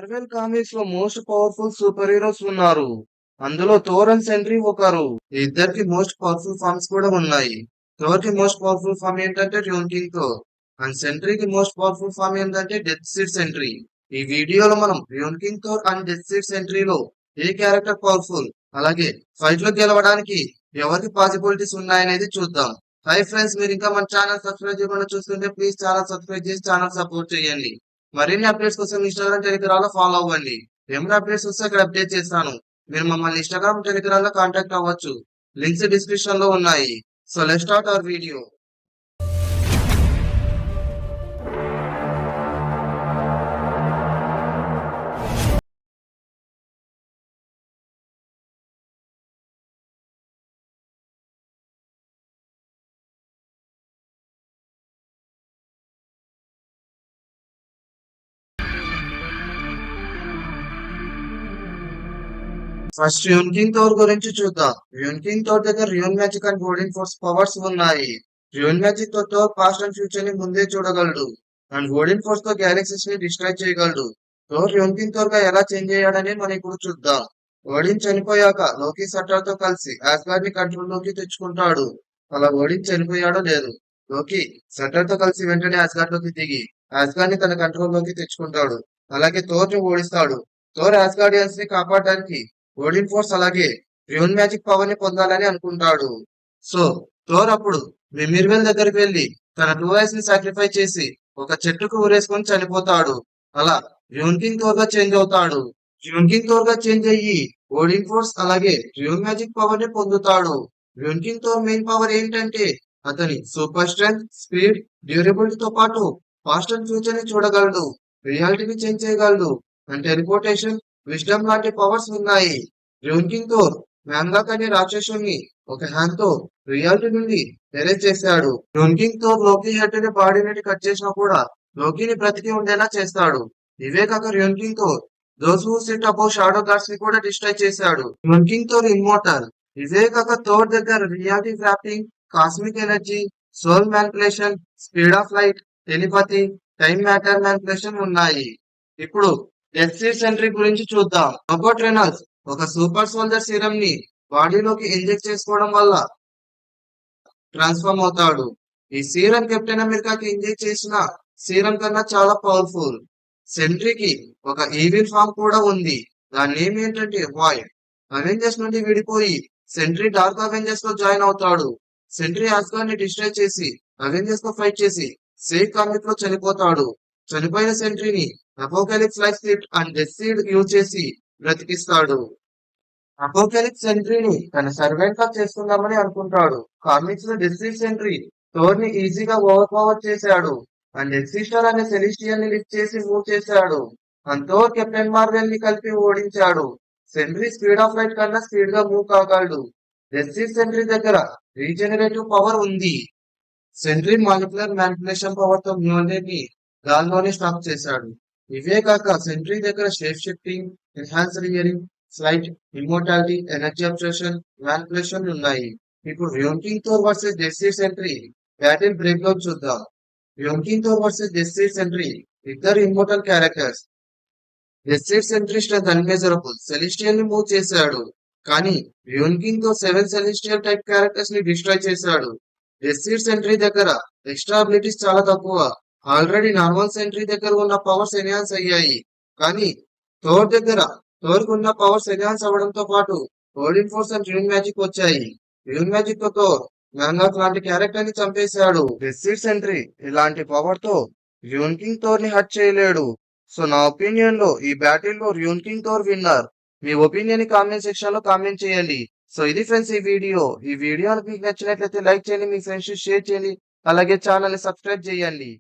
Marvel comics లో most powerful super heroes ఉన్నారు. అందులో థోర్ అండ్ సెంట్రీ ఒకరు. ఈ ఇద్దరికి మోస్ట్ పవర్ఫుల్ ఫార్మ్స్ కూడా ఉన్నాయి. థోర్ కి మోస్ట్ పవర్ఫుల్ ఫార్మ్ ఏంటంటే ర్యూన్కింగ్ థోర్. అండ్ సెంట్రీకి మోస్ట్ పవర్ఫుల్ ఫార్మ్ ఏంటంటే డెత్ సీడ్ సెంట్రీ. ఈ వీడియోలో మనం Rune King Thor and Death Seed సెంట్రీలో ఏ క్యారెక్టర్ పవర్ఫుల్, అలాగే ఫైట్ లో గెలవడానికి ఎవరికి పాసిబిలిటీస్ ఉన్నాయనేది చూద్దాం. హై ఫ్రెండ్స్, మీరు ఇంకా మన ఛానల్ సబ్స్క్రైబ్ చేయకుండా చూస్తుంటే ప్లీజ్ ఛానల్ సబ్స్క్రైబ్ చేసి ఛానల్ సపోర్ట్ చేయండి. మరిన్ని అప్డేట్స్ కోసం ఇన్స్టాగ్రామ్ టెలిగ్రామ్ లో ఫాలో అవ్వండి. ఏమైనా అప్డేట్స్ వస్తే అక్కడ అప్డేట్ చేస్తాను. మీరు మమ్మల్ని ఇన్స్టాగ్రామ్ టెలిగ్రామ్ లో కాంటాక్ట్ అవ్వచ్చు. లింక్స్ డిస్క్రిప్షన్ లో ఉన్నాయి. So let's start our video. First Rune King Thor గురించి చూద్దాం. యూన్కింగ్ థోర్ దగ్గర rune magic and golden force powers ఉన్నాయి. రియోన్ మ్యాజిక్ తో థోర్ పాస్ట్ అండ్ ఫ్యూచర్ ని ముందే చూడగలడు. అండ్ గోల్డెన్ ఫోర్స్ తో గ్యాలక్సీస్ ని డిస్ట్రాయ్ చేయగలడు. థోర్ యూన్కింగ్ థోర్ గా ఎలా చేంజ్ అయ్యాడని మనం ఇప్పుడు చూద్దాం. ఓడిన్ చనిపోయాక లోకి సట్టర్ తో కలిసి ఆస్గార్డ్ ని కంట్రోల్ లోకి తెచ్చుకుంటాడు. అలా ఓడిన్ చనిపోయాడో లేదు, లోకి సట్టర్ తో కలిసి వెంటనే ఆస్గార్డ్ లోకి దిగి ఆస్గార్డ్ ని తన కంట్రోల్ లోకి తెచ్చుకుంటాడు. అలాగే థోర్ ని ఓడిస్తాడు. థోర్ ఆస్గార్డియన్స్ ని కాపాడడానికి ఓడిన్ ఫోర్స్ అలాగే రియోన్ మ్యాజిక్ పవర్ ని పొందాలని అనుకుంటాడు. సో థోర్ అప్పుడు మిమిర్వెల్ దగ్గరికి వెళ్లి తన 2 ఐస్ ని సాక్రిఫైస్ చేసి ఒక చెట్టుకు ఊరేసుకొని చనిపోతాడు. అలా యూన్కింగ్ థోర్ గా చేంజ్ అవుతాడు. యూన్కింగ్ థోర్ గా చేంజ్ అయ్యి ఓడిన్ ఫోర్స్ అలాగే రియోన్ మ్యాజిక్ పవర్ ని పొందుతాడు. యూన్కింగ్ థోర్ మెయిన్ పవర్ ఏంటంటే అతని సూపర్ స్ట్రెంగ్త్, స్పీడ్, డ్యూరబిలిటీ తో పాటు పాస్ట్ అండ్ ఫ్యూచర్ ని చూడగలడు, రియాలిటీని చేంజ్ చేయగలడు, అండ్ టెలిపోర్టేషన్, విజ్డమ్ లాంటి పవర్స్ ఉన్నాయి. యూన్కింగ్ థోర్ మ్యాంగాక్ అనే రాక్షసుని ఒక హ్యాండ్ తో రియాలిటీ నుండి ఎరేజ్ చేశాడు. యూన్కింగ్ థోర్ లోకి హెడ్ ని బాడీ నుండి కట్ చేసినా కూడా లోకిని బ్రతికి ఉండేలా చేస్తాడు. ఇవే కాక Rune King Thor those who sit above shadow gods ని కూడా డిస్ట్రాయ్ చేశాడు. Rune King Thor immortal. ఇవే కాక థోర్ దగ్గర reality warping, cosmic energy, soul manipulation, speed of light, telepathy, time matter manipulation ఉన్నాయి. ఇప్పుడు డెత్ సీడ్ సెంట్రీ గురించి చూద్దాం. రోబోట్ రెనాల్డ్స్ ఒక సూపర్ సోల్జర్ సీరం ని బాడీలోకి ఇంజెక్ట్ చేసుకోవడం వల్ల ట్రాన్స్ఫార్మ్ అవుతాడు. ఈ సీరం కెప్టెన్ అమెరికాకి ఇంజెక్ట్ చేసిన సీరం కన్నా చాలా పవర్ఫుల్. సెంట్రీకి ఒక ఈవిల్ ఫామ్ కూడా ఉంది. దాని నేమ్ ఏంటంటే వాయిడ్. అవెంజర్స్ నుండి విడిపోయి సెంట్రీ డార్క్ అవెంజర్స్ లో జాయిన్ అవుతాడు. సెంట్రీ ఆస్గార్డ్ ని డిస్ట్రాయ్ చేసి అవెంజర్స్ తో ఫైట్ చేసి సేఫ్ కామిక్ లో చనిపోతాడు. చనిపోయిన సెంట్రీని Apocalypse life seed and Death Seed use చేసి బ్రతికిస్తాడు. అపోకాలిప్స్ సెంట్రీని తన సర్వెంట్ గా చేసుకుందామని అనుకుంటాడు. కామిక్స్ లో డెత్ సీడ్ సెంట్రీ థోర్ ని ఈజీగా ఓవర్ పవర్ చేశాడు. అండ్ ఎక్సిస్టర్ అనే సెలిస్టియల్ ని లిఫ్ట్ చేసి మూవ్ చేశాడు. అండ్ థోర్ కెప్టెన్ మార్వెల్ ని కలిపి ఓడించాడు. సెంట్రీ స్పీడ్ ఆఫ్ లైట్ కన్నా స్పీడ్ గా మూవ్ కాగలడు. డెత్ సీడ్ సెంట్రీ దగ్గర రీజనరేటివ్ పవర్ ఉంది. సెంట్రీ మాలిక్యులర్ మ్యానిపులేషన్ పవర్ తో మ్యూనిట్ ని గాల్లోనే స్టాప్ చేశాడు. ఇవే కాక సెంట్రీ దగ్గర shape shifting, enhanced hearing, flight, immortality, energy absorption, manipulation ఉన్నాయి. ఇప్పుడు Rune King Thor versus Death Seed Sentry battle break down చూద్దాం. Rune King Thor versus Death Seed Sentry ఇద్దరు immortal characters. Death Seed Sentry strength unmeasurable, celestial ని move చేశాడు. కానీ Rune King Thor 7 celestial type characters ని destroy చేశాడు. Death Seed Sentry దగ్గర extra abilities చాలా తక్కువ. ఆల్రెడీ నార్మల్ సెంట్రీ దగ్గర ఉన్న పవర్స్ ఎన్హాన్స్ అయ్యాయి. కానీ థోర్ దగ్గర థోర్ కు ఉన్న పవర్స్ ఎన్హాన్స్ అవ్వడంతో పాటు Odin force and rayon magic వచ్చాయి. రియోన్ మ్యాజిక్ తో థోర్ మ్యాంగాక్ లాంటి క్యారెక్టర్ ని చంపేశాడు. డెత్ సీడ్ సెంట్రీ ఇలాంటి పవర్ తో యూన్కింగ్ థోర్ ని హర్ట్ చేయలేడు. సో నా ఒపీనియన్ లో ఈ బ్యాటిల్ లో యూన్కింగ్ థోర్ విన్నర్. మీ ఒపీనియన్ ని కామెంట్ సెక్షన్ లో కామెంట్ చేయండి. సో ఇది ఫ్రెండ్స్ ఈ వీడియో. ఈ వీడియో మీకు నచ్చినట్లయితే లైక్ చేయండి, మీ ఫ్రెండ్స్ షేర్ చేయండి, అలాగే ఛానల్ ని సబ్స్క్రైబ్ చేయండి.